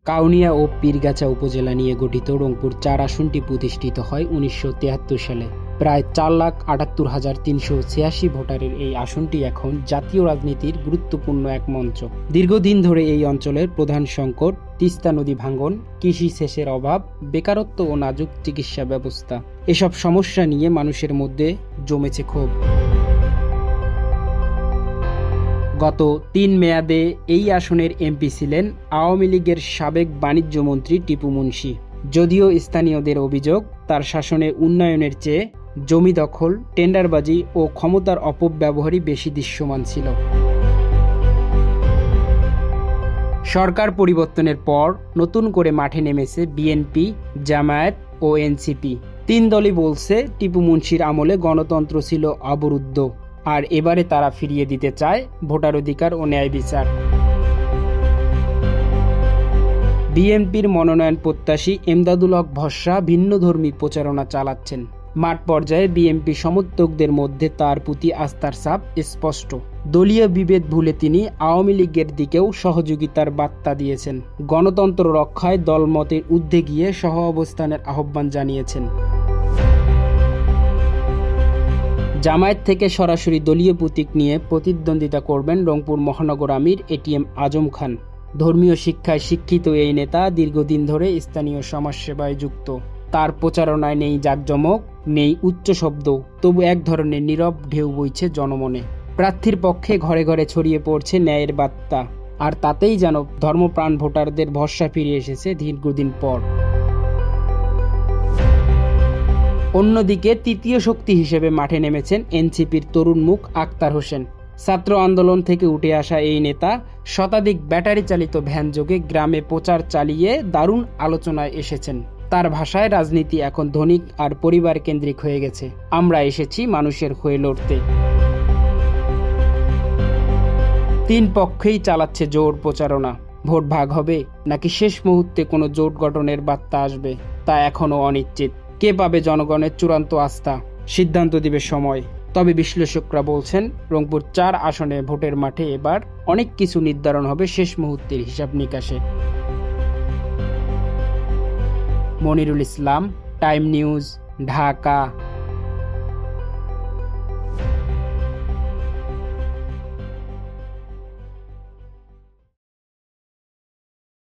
কাউনিয়া ও পীরগাছা উপজেলা নিয়ে গঠিত রংপুর ৪ আসনটি প্রতিষ্ঠিত হয় ১৯৭৩ সালে। প্রায় ৪,৭৮,৩৮৬ ভোটারের এই আসনটি এখন জাতীয় রাজনীতির গুরুত্বপূর্ণ এক মঞ্চ। দীর্ঘদিন ধরে এই অঞ্চলের প্রধান সংকট তিস্তা নদী ভাঙন, কৃষি সেচের অভাব, বেকারত্ব ও নাজুক চিকিৎসা ব্যবস্থা। এসব সমস্যা নিয়ে মানুষের মধ্যে জমেছে ক্ষোভ। গত ৩ মেয়াদে এই আসনের এমপি ছিলেন আওয়ামী লীগের সাবেক বাণিজ্য মন্ত্রী টিপু মুনশি। যদিও স্থানীয়দের অভিযোগ, তার শাসনে উন্নয়নের চেয়ে জমি দখল, টেন্ডারবাজি ও ক্ষমতার অপব্যবহারই বেশি দৃশ্যমান ছিল। সরকার পরিবর্তনের পর নতুন করে মাঠে নেমেছে বিএনপি, জামায়াত ও এনসিপি। ৩ দলই বলছে টিপু মুনশির আমলে গণতন্ত্র ছিল অবরুদ্ধ, আর এবারে তারা ফিরিয়ে দিতে চায় ভোটার অধিকার ও ন্যায় বিচার। বিএনপির মনোনয়ন প্রত্যাশী এমদাদুল হক ভরসা ভিন্নধর্মী প্রচারণা চালাচ্ছেন। মাঠ পর্যায়ে বিএনপি সমর্থকদের মধ্যে তার প্রতি আস্থার ছাপ স্পষ্ট। দলীয় বিভেদ ভুলে তিনি আওয়ামী লীগের দিকেও সহযোগিতার বার্তা দিয়েছেন। গণতন্ত্র রক্ষায় দলমতের ঊর্ধ্বে গিয়ে সহ অবস্থানের আহ্বান জানিয়েছেন। জামায়াত থেকে সরাসরি দলীয় প্রতীক নিয়ে প্রতিদ্বন্দ্বিতা করবেন রংপুর মহানগর আমির এটিএম আজম খান। ধর্মীয় শিক্ষায় শিক্ষিত এই নেতা দীর্ঘদিন ধরে স্থানীয় সমাজসেবায় যুক্ত। তার প্রচারণায় নেই জাঁকজমক, নেই উচ্চ শব্দ, তবু এক ধরনের নীরব ঢেউ বইছে জনমনে। প্রার্থীর পক্ষে ঘরে ঘরে ছড়িয়ে পড়ছে ন্যায়ের বার্তা, আর তাতেই যেন ধর্মপ্রাণ ভোটারদের ভরসা ফিরে এসেছে দীর্ঘদিন পর। অন্যদিকে তৃতীয় শক্তি হিসেবে মাঠে নেমেছেন এনসিপির তরুণ মুখ আক্তার হোসেন। ছাত্র আন্দোলন থেকে উঠে আসা এই নেতা শতাধিক ব্যাটারি চালিত ভ্যান যোগে গ্রামে প্রচার চালিয়ে দারুণ আলোচনায় এসেছেন। তার ভাষায় রাজনীতি এখন ধনিক আর পরিবার কেন্দ্রিক হয়ে গেছে। আমরা এসেছি মানুষের হয়ে লড়তে। ৩ পক্ষেই চালাচ্ছে জোর প্রচারণা। ভোট ভাগ হবে নাকি শেষ মুহূর্তে কোনো জোট গঠনের বার্তা আসবে তা এখনও অনিশ্চিত। কে পাবে জনগণের চূড়ান্ত আস্থা, সিদ্ধান্ত দিবে সময়। তবে বিশ্লেষকরা বলছেন রংপুর ৪ আসনে ভোটের মাঠে এবার অনেক কিছু নির্ধারণ হবে শেষ মুহূর্তের হিসাব নিকাশে। মনিরুল ইসলাম, টাইম নিউজ, ঢাকা।